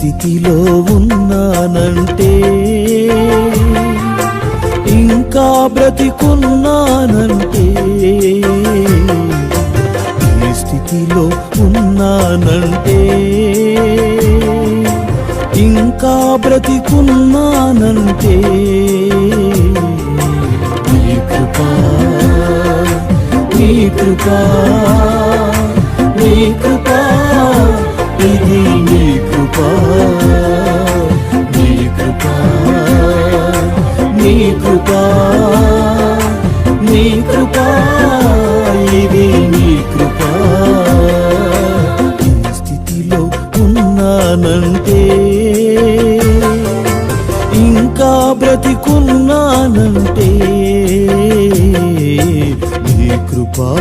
స్థితిలో ఉన్నానంటే, ఇంకా బ్రతికున్నానంటే, ఈ స్థితిలో ఉన్నానంటే, ఇంకా బ్రతికున్నానంటే, నీ కృపా, నీ కృపా, నీ కృపా, ఇది నీ కృపా, నీ కృపా, నీ కృపా, నీ కృపా, ఇది నీ కృపా. ఈ స్థితిలో ఉన్నానంటే, ఇంకా బ్రతికున్నానంటే, నీ కృపా.